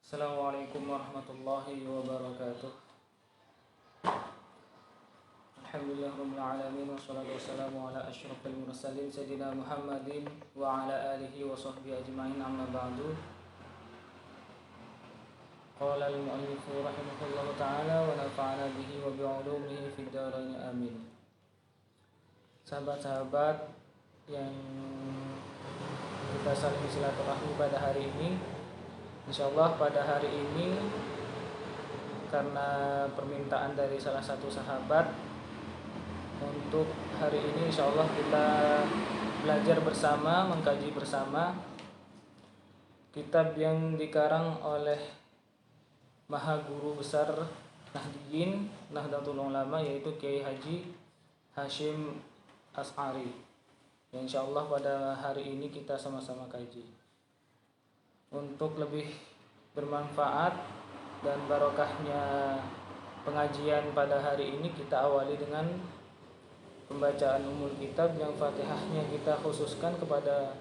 Assalamualaikum warahmatullahi wabarakatuh. Alhamdulillahirabbil alamin wassalatu wassalamu ala asyrofil mursalin sayyidina Muhammadin wa ala alihi wa sahbihi ajma'in, amma ba'du. Qala al-mu'allifu rahimahullahu ta'ala wa nafa'ana bihi wa bi'ulumihi fid dharain amin. Sahabat-sahabat yang kita saling silaturahmi pada hari ini, insyaallah pada hari ini karena permintaan dari salah satu sahabat, untuk hari ini insyaallah kita belajar bersama, mengkaji bersama kitab yang dikarang oleh Maha Guru Besar Nahdiyin Nahdlatul Ulama, yaitu Kiai Haji Hasyim Asy'ari, yang insyaallah pada hari ini kita sama-sama kaji. Untuk lebih bermanfaat dan barokahnya pengajian pada hari ini, kita awali dengan pembacaan umul kitab yang Fatihahnya kita khususkan kepada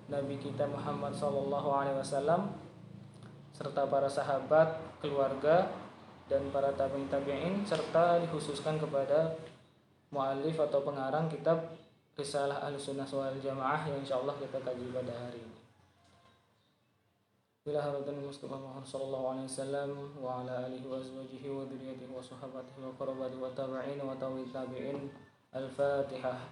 Nabi kita Muhammad SAW serta para sahabat, keluarga, dan para tabi'in, serta dikhususkan kepada mu'allif atau pengarang kitab Risalah Ahlussunnah wal Jamaah yang insyaallah kita kaji pada hari ini. Bila haradan Mustafa Muhammad sallallahu alaihi wasallam wa ala alihi wa azwajihi wa dzurriyyatihi wa sahabatihi wa qarabatihi wa tabi'in wa tabi'in. Al-Fatihah.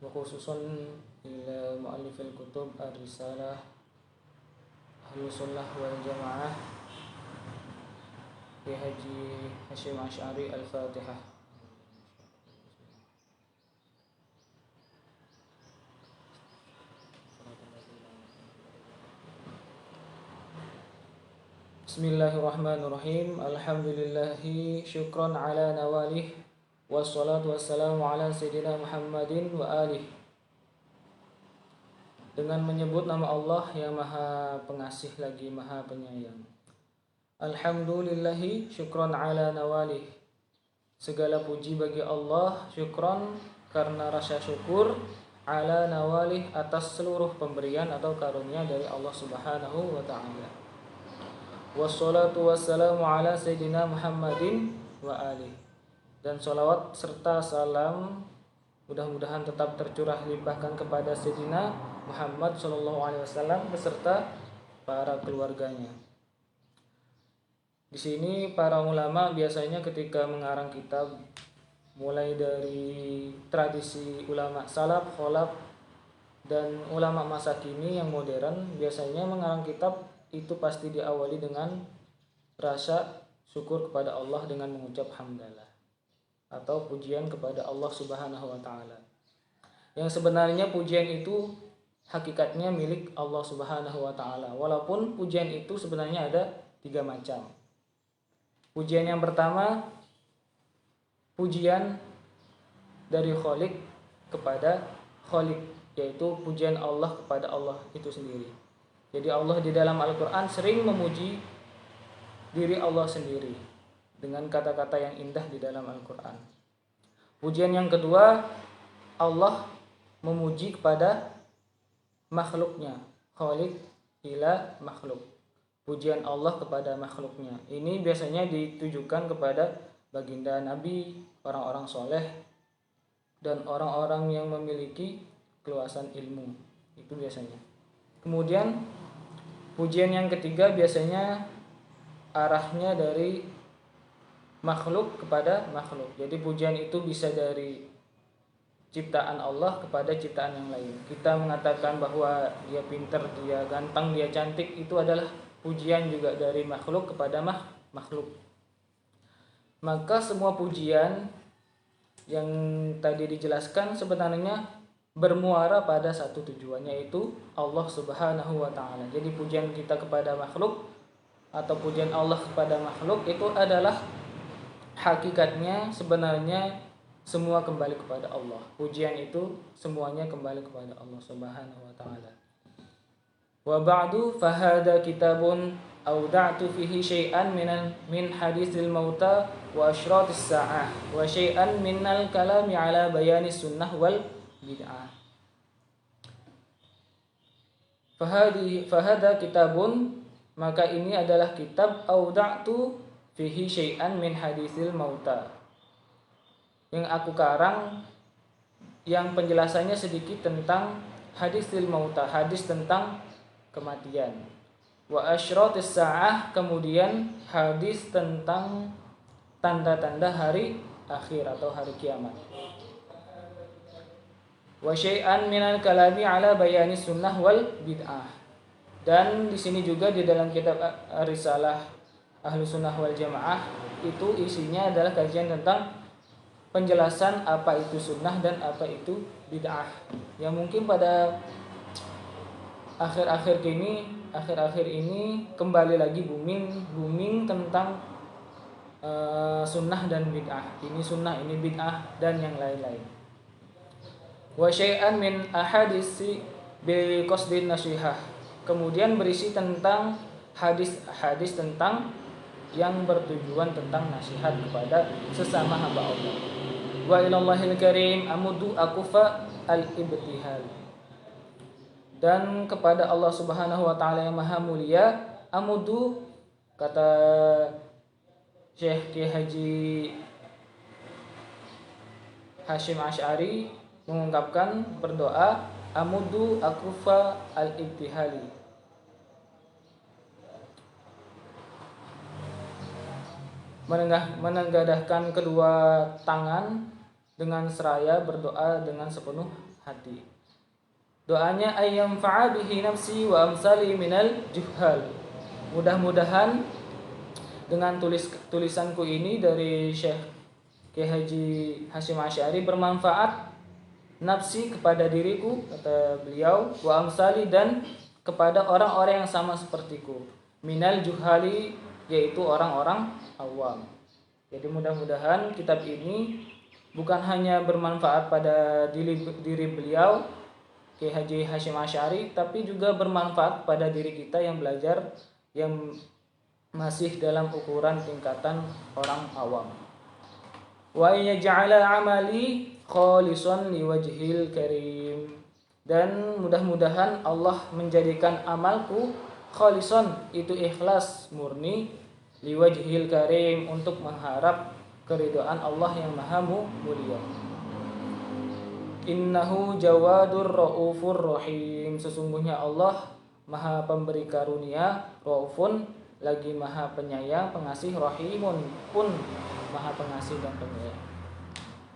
Wa khususan ila mu'allif al-kutub Ar-Risalah Ahlussunnah wal Jamaah Kiai Haji Hasyim Asy'ari. Al-Fatihah. Bismillahirrahmanirrahim. Alhamdulillahi syukran ala nawalih, wassalatu wassalamu ala sayyidina Muhammadin wa alih. Dengan menyebut nama Allah yang Maha Pengasih lagi Maha Penyayang. Alhamdulillahi syukran ala nawalih. Segala puji bagi Allah, syukran karena rasa syukur, ala nawalih atas seluruh pemberian atau karunia dari Allah Subhanahu wa taala. Wassalatu wassalamu ala sayyidina Muhammadin wa alih. Dan sholawat serta salam mudah-mudahan tetap tercurah limpahkan kepada sayyidina Muhammad sallallahu alaihi wasallam beserta para keluarganya. Di sini para ulama biasanya ketika mengarang kitab, mulai dari tradisi ulama salaf, kholaf, dan ulama masa kini yang modern, biasanya mengarang kitab itu pasti diawali dengan rasa syukur kepada Allah dengan mengucap hamdalah atau pujian kepada Allah Subhanahu wa taala. Yang sebenarnya pujian itu hakikatnya milik Allah Subhanahu wa taala. Walaupun pujian itu sebenarnya ada 3 macam. Pujian yang pertama, pujian dari Khalik kepada Khalik, yaitu pujian Allah kepada Allah itu sendiri. Jadi Allah di dalam Al-Quran sering memuji diri Allah sendiri dengan kata-kata yang indah di dalam Al-Quran. Pujian yang kedua, Allah memuji kepada makhluknya, Khalik ila makhluk. Pujian Allah kepada makhluknya. Ini biasanya ditujukan kepada baginda Nabi, orang-orang soleh, dan orang-orang yang memiliki keluasan ilmu. Itu biasanya. Kemudian pujian yang ketiga biasanya arahnya dari makhluk kepada makhluk. Jadi pujian itu bisa dari ciptaan Allah kepada ciptaan yang lain. Kita mengatakan bahwa dia pintar, dia ganteng, dia cantik, itu adalah pujian juga dari makhluk kepada makhluk. Maka semua pujian yang tadi dijelaskan sebenarnya bermuara pada satu tujuan, yaitu Allah Subhanahu wa taala. Jadi pujian kita kepada makhluk atau pujian Allah kepada makhluk itu adalah hakikatnya sebenarnya semua kembali kepada Allah. Pujian itu semuanya kembali kepada Allah Subhanahu wa taala. Wa ba'du fahada kitabun awda'tu fihi syai'an min haditsil mauta wa asyratis sa'ah wa syai'an minal kalami ala bayani sunnah wal bid'ah. Fahada kitabun, maka ini adalah kitab awda'tu fihi syai'an min haditsil mauta, yang aku karang yang penjelasannya sedikit tentang haditsil mauta, hadis tentang kematian. Wa asyratis sa'ah, kemudian hadis tentang tanda-tanda hari akhir atau hari kiamat. Wa syai'an minal kalami ala bayani sunnah wal bid'ah. Dan di sini juga di dalam kitab Risalah Ahlus Sunnah wal Jamaah itu isinya adalah kajian tentang penjelasan apa itu sunnah dan apa itu bid'ah. Yang mungkin pada akhir-akhir ini kembali lagi booming tentang sunnah dan bid'ah. Ini sunnah, ini bid'ah dan yang lain-lain. Wa syai'an min ahadisi bil qasdin nasihah. Kemudian berisi tentang hadis tentang yang bertujuan tentang nasihat kepada sesama hamba Allah. Wa ilallahil karim amudu akufa al-ibtihal. Dan kepada Allah Subhanahu wa taala yang maha mulia amudu, kata Syekh Kiai Haji Hasyim Asy'ari mengungkapkan berdoa amudu akufa al-ibtihali, menenggadahkan kedua tangan dengan seraya berdoa dengan sepenuh hati. Doanya ayyam fa'a bihi nafsi wa amsali minal juhal. Mudah-mudahan dengan tulisanku ini dari Syekh Kiai Haji Hasyim Asy'ari bermanfaat nafsi kepada diriku, kata beliau, wa amsali dan kepada orang-orang yang sama sepertiku, minal juhali, yaitu orang-orang awam. Jadi mudah-mudahan kitab ini bukan hanya bermanfaat pada diri beliau Kiai Haji Hasyim Asy'ari, tapi juga bermanfaat pada diri kita yang belajar, yang masih dalam ukuran tingkatan orang awam. Wa yaj'ala amali khalisan liwajhil karim, dan mudah-mudahan Allah menjadikan amalku khalisan, itu ikhlas murni, liwajhil karim, untuk mengharap keridhaan Allah yang maha mulia. Innahu jawadur raufur rahim, sesungguhnya Allah maha pemberi karunia, raufun lagi maha penyayang, pengasih, rahimun pun maha pengasih dan penyayang.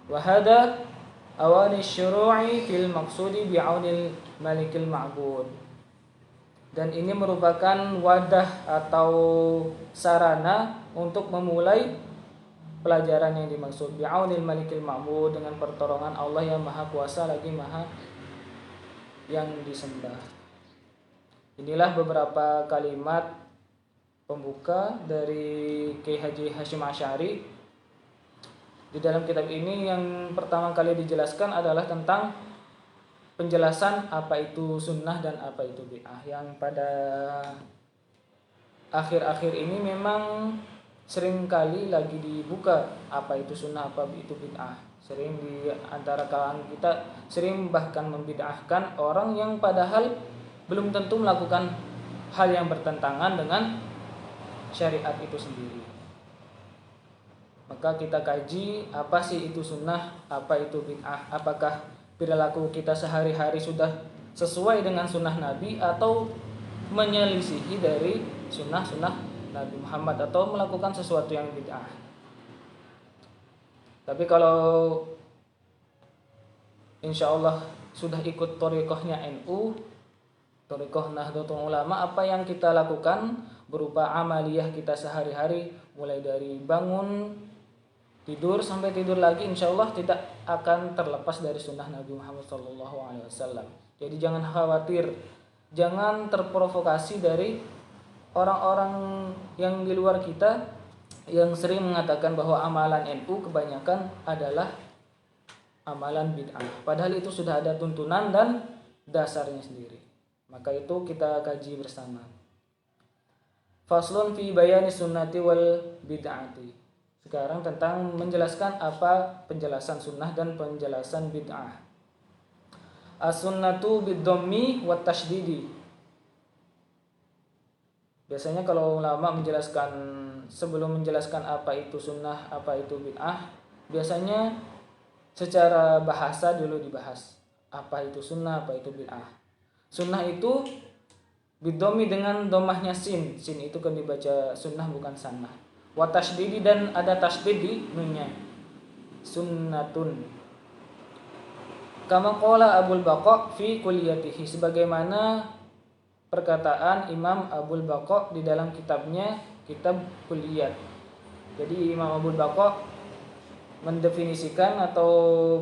Wahada awani syuru'i fil maqsudi bi'aunil malikil ma'bud, dan ini merupakan wadah atau sarana untuk memulai pelajaran yang dimaksud bi'aunil malikil ma'bud, dengan pertolongan Allah yang maha kuasa lagi maha yang disembah. Inilah beberapa kalimat pembuka dari Kiai Haji Hasyim Asy'ari. Di dalam kitab ini yang pertama kali dijelaskan adalah tentang penjelasan apa itu sunnah dan apa itu bid'ah, yang pada akhir-akhir ini memang sering kali lagi dibuka apa itu sunnah, apa itu bid'ah. Sering di antara kalangan kita sering bahkan membid'ahkan orang yang padahal belum tentu melakukan hal yang bertentangan dengan syariat itu sendiri. Maka kita kaji apa sih itu sunnah, apa itu bid'ah, apakah perilaku kita sehari-hari sudah sesuai dengan sunnah Nabi atau menyelisihi dari sunnah-sunnah Nabi Muhammad atau melakukan sesuatu yang bid'ah. Tapi kalau insya Allah sudah ikut thariqahnya NU, thariqah Nahdlatul Ulama, apa yang kita lakukan berupa amaliyah kita sehari-hari, mulai dari bangun, tidur sampai tidur lagi, insya Allah tidak akan terlepas dari sunnah Nabi Muhammad SAW. Jadi jangan khawatir, jangan terprovokasi dari orang-orang yang di luar kita yang sering mengatakan bahwa amalan NU kebanyakan adalah amalan bid'ah. Padahal itu sudah ada tuntunan dan dasarnya sendiri. Maka itu kita kaji bersama. Faslun fi bayani sunnati wal bid'ati. Sekarang tentang menjelaskan apa penjelasan sunnah dan penjelasan bid'ah. As-sunnatu bid-dhammi wat tasydidi. Biasanya kalau ulama menjelaskan, sebelum menjelaskan apa itu sunnah, apa itu bid'ah, biasanya secara bahasa dulu dibahas. Apa itu sunnah, apa itu bid'ah. Sunnah itu bid-dhammi dengan domahnya sin. Sin itu kan dibaca sunnah bukan sanah. Wa tasydidi dan ada tasydid di nunnya. Sunnatun. Kama qala Abul Baqa fi kulliyatihi, sebagaimana perkataan Imam Abul Baqa di dalam kitabnya, kitab Kulliyat. Jadi Imam Abul Baqa mendefinisikan atau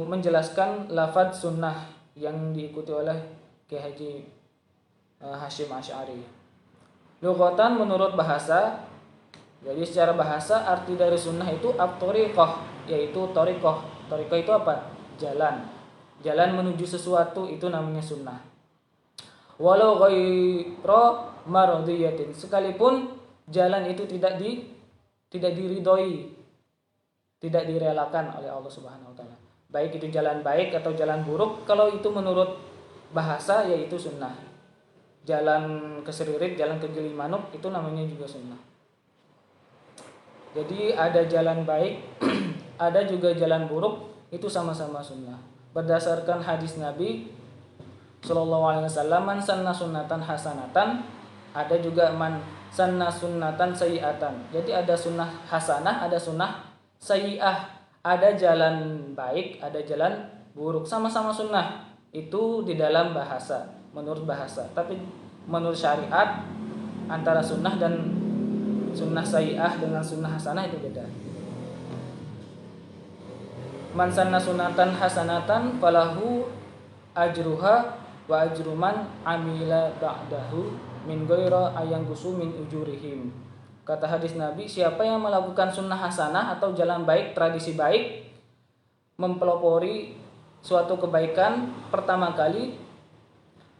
menjelaskan lafaz sunnah yang diikuti oleh Kiai Haji Hasyim Asy'ari. Lughatan menurut bahasa, jadi secara bahasa arti dari sunnah itu at-thariqah, yaitu thariqah. Thariqah itu apa? Jalan. Jalan menuju sesuatu itu namanya sunnah. Walau ghaira mardiyatin, sekalipun jalan itu tidak diridhoi, tidak direlakan oleh Allah Subhanahu wa taala. Baik itu jalan baik atau jalan buruk, kalau itu menurut bahasa yaitu sunnah. Jalan ke Seririt, jalan ke Gilimanuk itu namanya juga sunnah. Jadi ada jalan baik, ada juga jalan buruk, itu sama-sama sunnah. Berdasarkan hadis Nabi Sallallahu alaihi wasallam, man sanna sunnatan hasanatan, ada juga man sanna sunnatan sayyi'atan. Jadi ada sunnah hasanah, ada sunnah sayyi'ah. Ada jalan baik, ada jalan buruk, sama-sama sunnah. Itu di dalam bahasa, menurut bahasa. Tapi menurut syariat, antara sunnah dan sunnah sayyi'ah dengan sunnah hasanah itu beda. Man sanna sunnatan hasanatan falahu ajruha wa ajruman amila ba'dahu min ghaira ayangkusu min ujurihim. Kata hadis Nabi, siapa yang melakukan sunnah hasanah atau jalan baik, tradisi baik, mempelopori suatu kebaikan pertama kali,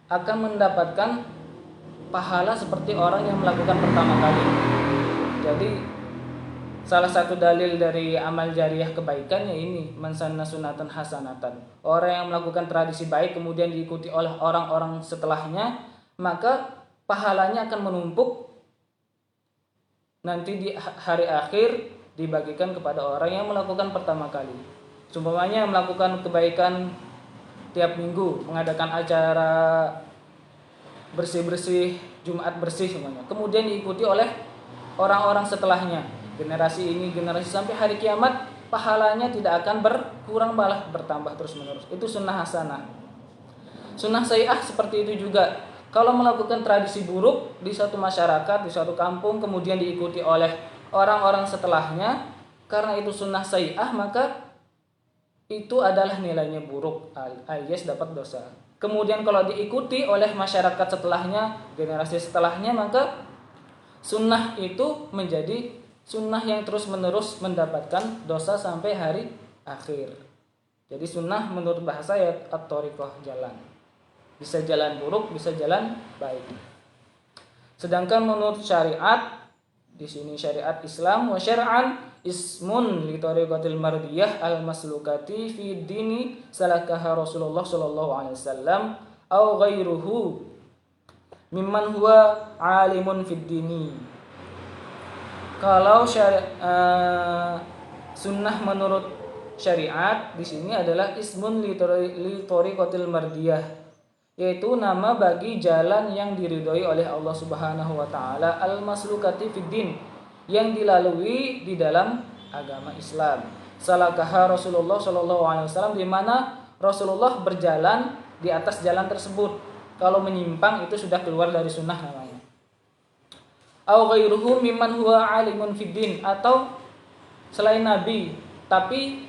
akan mendapatkan pahala seperti orang yang melakukan pertama kali. Jadi salah satu dalil dari amal jariyah kebaikan ya ini, man sanna sunnatan hasanatan. Orang yang melakukan tradisi baik kemudian diikuti oleh orang-orang setelahnya, maka pahalanya akan menumpuk nanti di hari akhir, dibagikan kepada orang yang melakukan pertama kali. Umpamanya melakukan kebaikan tiap minggu, mengadakan acara bersih-bersih, Jumat bersih semuanya. Kemudian diikuti oleh orang-orang setelahnya, generasi ini, generasi sampai hari kiamat, pahalanya tidak akan berkurang, malah bertambah terus-menerus. Itu sunnah hasanah. Sunnah sayyi'ah seperti itu juga. Kalau melakukan tradisi buruk di suatu masyarakat, di suatu kampung, kemudian diikuti oleh orang-orang setelahnya, karena itu sunnah sayyi'ah, maka itu adalah nilainya buruk, alias dapat dosa. Kemudian kalau diikuti oleh masyarakat setelahnya, generasi setelahnya, maka sunnah itu menjadi sunnah yang terus-menerus mendapatkan dosa sampai hari akhir. Jadi sunnah menurut bahasa ya at-thariqah, jalan. Bisa jalan buruk, bisa jalan baik. Sedangkan menurut syariat, di sini syariat Islam, wa syar'an ismun li tariqatil mardiyah al-maslukati fi dini salakaha Rasulullah sallallahu alaihi wasallam au ghairuhu mimman huwa alimun fid dini. Kalau sunnah menurut syariat di sini adalah ismun li tariqatil mardiyah, yaitu nama bagi jalan yang diridhoi oleh Allah Subhanahu wa taala, al-maslukati fid din, yang dilalui di dalam agama Islam. Salakaha Rasulullah sallallahu alaihi wasallam, di mana Rasulullah berjalan di atas jalan tersebut. Kalau menyimpang itu sudah keluar dari sunnah namanya. Au ghairuhu mimman huwa alimun fid din, atau selain nabi tapi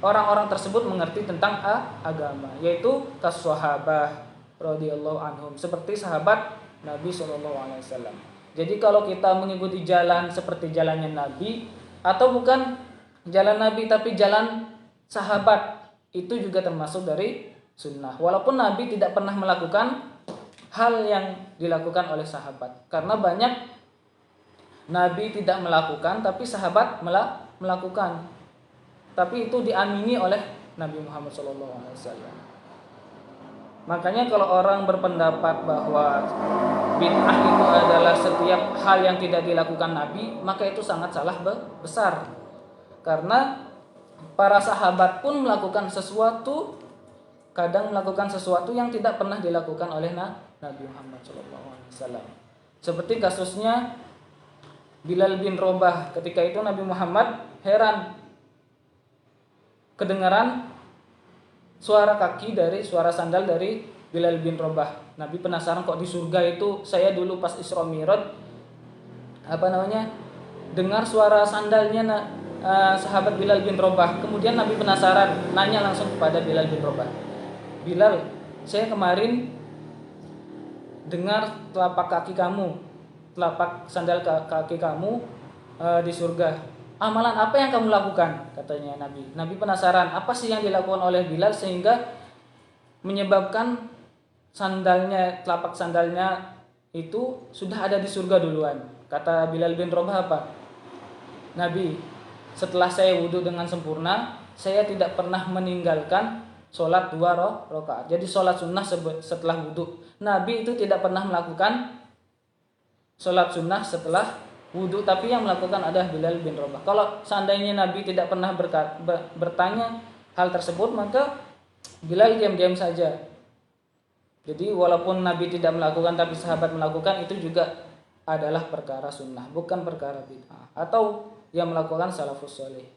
orang-orang tersebut mengerti tentang agama, yaitu kas-sahabah radhiyallahu anhum, seperti sahabat Nabi sallallahu alaihi wasallam. Jadi kalau kita mengikuti jalan seperti jalannya Nabi, atau bukan jalan Nabi tapi jalan sahabat, itu juga termasuk dari sunnah. Walaupun Nabi tidak pernah melakukan hal yang dilakukan oleh sahabat, karena banyak Nabi tidak melakukan tapi sahabat melakukan. Tapi itu diamini oleh Nabi Muhammad SAW. Makanya kalau orang berpendapat bahwa bid'ah itu adalah setiap hal yang tidak dilakukan Nabi, maka itu sangat salah besar. Karena para sahabat pun melakukan sesuatu, kadang melakukan sesuatu yang tidak pernah dilakukan oleh Nabi Muhammad SAW. Seperti kasusnya Bilal bin Robah. Ketika itu Nabi Muhammad heran, kedengaran suara sandal dari Bilal bin Robah. Nabi penasaran, kok di surga itu saya dulu pas Isra Mi'raj dengar suara sandalnya sahabat Bilal bin Robah. Kemudian Nabi penasaran, nanya langsung kepada Bilal bin Robah, Bilal, saya kemarin dengar telapak sandal kaki kamu di surga. Amalan apa yang kamu lakukan? Katanya Nabi. Nabi penasaran, apa sih yang dilakukan oleh Bilal sehingga menyebabkan telapak sandalnya itu sudah ada di surga duluan. Kata Bilal bin Rabah apa? Nabi, setelah saya wudhu dengan sempurna, saya tidak pernah meninggalkan sholat 2 rakaat. Jadi sholat sunnah setelah wudhu. Nabi itu tidak pernah melakukan sholat sunnah setelah wudhu, tapi yang melakukan adalah Bilal bin Rabah. Kalau seandainya Nabi tidak pernah bertanya hal tersebut, maka Bilal diam-diam saja. Jadi walaupun Nabi tidak melakukan tapi sahabat melakukan, itu juga adalah perkara sunnah, bukan perkara bid'ah atau yang melakukan salafus soleh.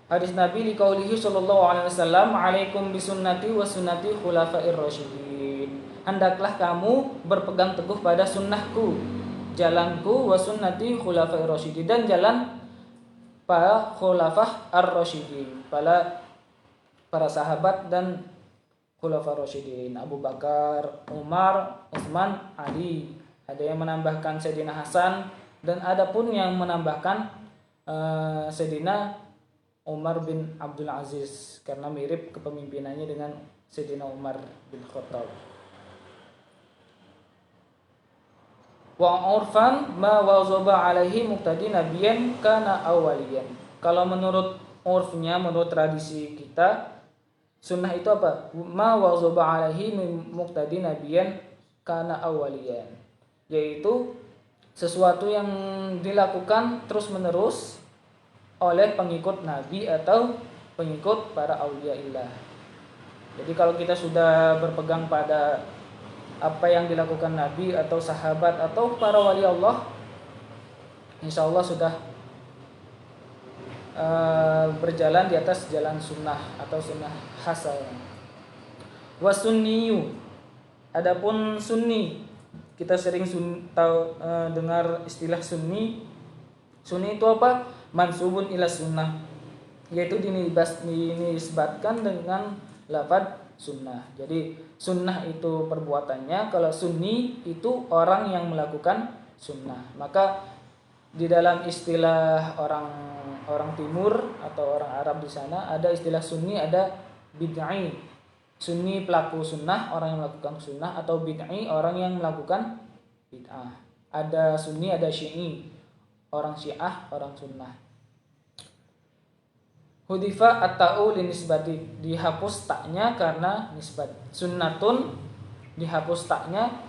Hadis Nabi liqaulihi sallallahu alaihi wasallam, "Alaikum bisunnati wa sunnati khulafair rasyidin." Hendaklah kamu berpegang teguh pada sunnahku, jalanku, wa sunnati khulafair rasyidin, dan jalan para khulafah ar-rasyidin, para sahabat dan khulafah rasyidin, Abu Bakar, Umar, Utsman, Ali. Ada yang menambahkan Sayyidina Hasan, dan ada pun yang menambahkan Sayyidina Umar bin Abdul Aziz, karena mirip kepemimpinannya dengan Sayyidina Umar bin Khattab. Wa urfan ma wazaba alaihi muqtadi nabiyan kana awaliyan. Kalau menurut urfnya, menurut tradisi kita, sunnah itu apa? Ma wazaba alaihi muqtadi nabiyan kana awaliyan, yaitu sesuatu yang dilakukan terus-menerus oleh pengikut Nabi atau pengikut para auliaillah. Jadi kalau kita sudah berpegang pada apa yang dilakukan Nabi atau sahabat atau para wali Allah, insya Allah sudah berjalan di atas jalan sunnah atau sunnah hasanah. Wasunniyu, adapun sunni, kita sering dengar istilah sunni. Sunni itu apa? Mansubun ila sunnah, yaitu dinisbatkan dengan lafaz sunnah. Jadi sunnah itu perbuatannya, kalau sunni itu orang yang melakukan sunnah. Maka di dalam istilah orang timur atau orang Arab di sana ada istilah sunni, ada bid'i. Sunni pelaku sunnah, orang yang melakukan sunnah, atau bid'i orang yang melakukan bid'ah. Ada sunni, ada syi'i, orang syiah, orang sunnah. Hudifa at-ta'u linisbati, dihapus taknya karena nisbat. Sunnatun dihapus taknya,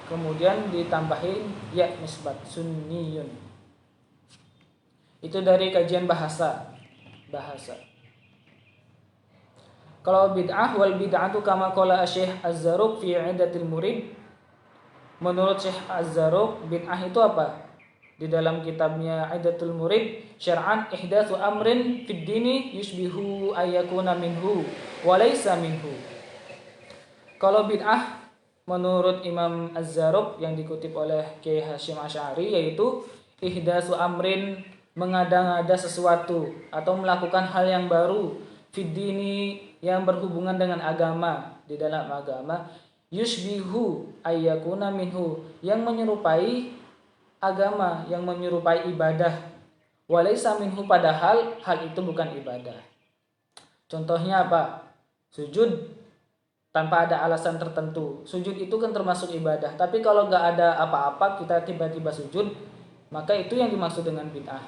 kemudian ditambahin ya nisbat, sunniyun. Itu dari kajian bahasa. Kalau bid'ah, wal bid'atu kama qala Syekh Az-Zarruq fi 'iddatil murid. Menurut Syekh Az-Zarruq, bid'ah itu apa? Di dalam kitabnya Aidatul Murid, syar'an ihdatsu amrin fid dini yushbihu ayyakuna minhu wa laysa minhu. Kalau bid'ah menurut Imam Az-Zarruq yang dikutip oleh Kiai Hasyim Asy'ari, yaitu ihdatsu amrin, mengada-ngada sesuatu atau melakukan hal yang baru, fid dini, yang berhubungan dengan agama, di dalam agama, yushbihu ayyakuna minhu, yang menyerupai agama, yang menyerupai ibadah, walaysa minhu, padahal hal itu bukan ibadah. Contohnya apa? Sujud tanpa ada alasan tertentu. Sujud itu kan termasuk ibadah. Tapi kalau nggak ada apa-apa kita tiba-tiba sujud, maka itu yang dimaksud dengan bid'ah.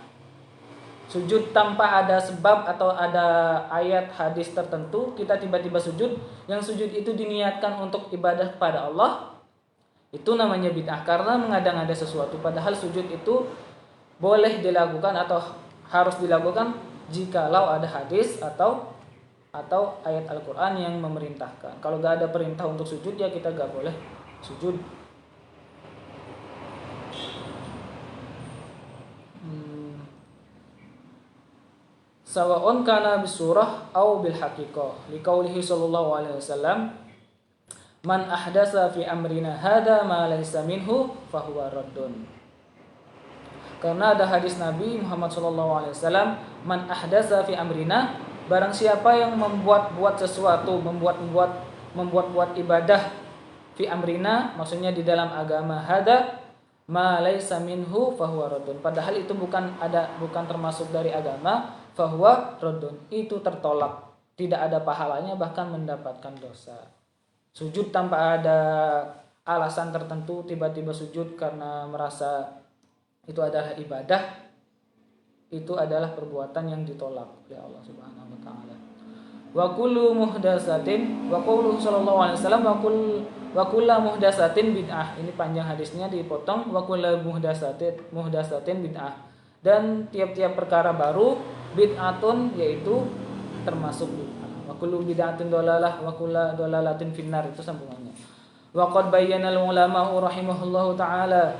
Sujud tanpa ada sebab atau ada ayat hadis tertentu, kita tiba-tiba sujud, yang sujud itu diniatkan untuk ibadah kepada Allah, itu namanya bid'ah karena mengada-ngada sesuatu. Padahal sujud itu boleh dilakukan atau harus dilakukan jikalau ada hadis atau ayat Al-Quran yang memerintahkan. Kalau gak ada perintah untuk sujud, ya kita gak boleh sujud. Sawa'un kana bisurah au bil haqiqah. Liqaulihi sallallahu alaihi wasallam, "Man ahdasa fi amrina hada ma laysa minhu fahuwa raddun." Karena ada hadis Nabi Muhammad sallallahu alaihi wasallam, "Man ahdasa fi amrina", barang siapa yang membuat-buat sesuatu, membuat ibadah fi amrina, maksudnya di dalam agama, hada ma laisa minhu fahuwa raddun, padahal itu bukan termasuk dari agama, fahuwa raddun, itu tertolak, tidak ada pahalanya, bahkan mendapatkan dosa. Sujud tanpa ada alasan tertentu, tiba-tiba sujud karena merasa itu adalah ibadah, itu adalah perbuatan yang ditolak oleh Allah Subhanahu wa taala. Wa kullu muhdatsatin, wa qulu sallallahu alaihi wasallam, wa kullu muhdatsatin bid'ah. Ini panjang hadisnya dipotong, wa kullu muhdatsatin bid'ah. Dan tiap-tiap perkara baru bid'atun, yaitu termasuk bid'ah. Wa kullu bid'atin dolalah wa kullu dolalatin finnar, itu sambungannya. Wa qad bayyana al-ulama rahimahullahu taala,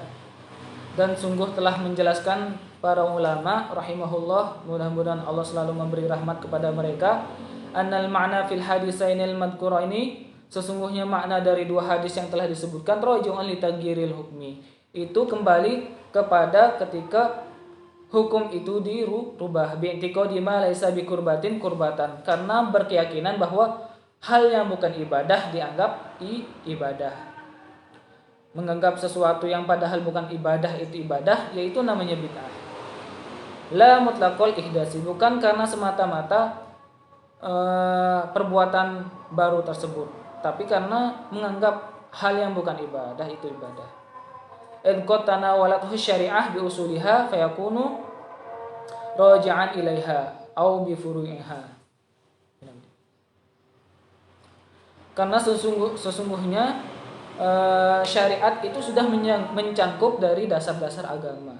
dan sungguh telah menjelaskan para ulama rahimahullah, mudah-mudahan Allah selalu memberi rahmat kepada mereka, annal ma'na fil hadisainil madhkuraini, sesungguhnya makna dari dua hadis yang telah disebutkan, raji'un li taghyiril hukmi, itu kembali kepada ketika hukum itu dirubah, bi'tiqadi ma laisa biqurbatin qurbatan, karena berkeyakinan bahwa hal yang bukan ibadah dianggap ibadah. Menganggap sesuatu yang padahal bukan ibadah itu ibadah, yaitu namanya bid'ah. La mutlaqul ihdasi, bukan karena semata-mata perbuatan baru tersebut, tapi karena menganggap hal yang bukan ibadah itu ibadah. Id qad tanawalathu syari'ah bi usuliha fayakunu raji'an ilaiha au bi furu'iha. Karena sesungguhnya syariat itu sudah mencangkup dari dasar-dasar agama.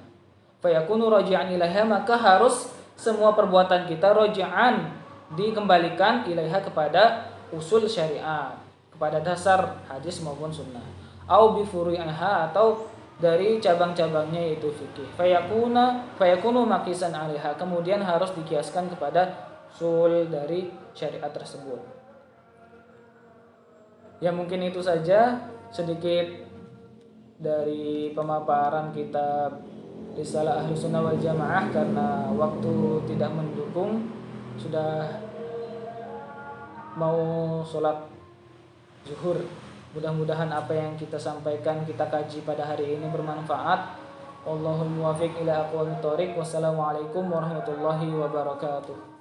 Fayakunu raji'an ilaiha, maka harus semua perbuatan kita raji'an, dikembalikan ilaiha kepada usul syariat, kepada dasar hadis maupun sunnah. Au bi furu'iha, atau dari cabang-cabangnya, yaitu fikih. Fayakunu maqisan 'alaiha, kemudian harus dikiaskan kepada usul dari syariat tersebut. Ya, mungkin itu saja sedikit dari pemaparan kitab Risalah Ahlussunnah wal Jamaah, karena waktu tidak mendukung, sudah mau sholat zuhur. Mudah-mudahan apa yang kita sampaikan, kita kaji pada hari ini bermanfaat. Wallahul muwaffiq ila aqwamit thoriq. Wassalamualaikum warahmatullahi wabarakatuh.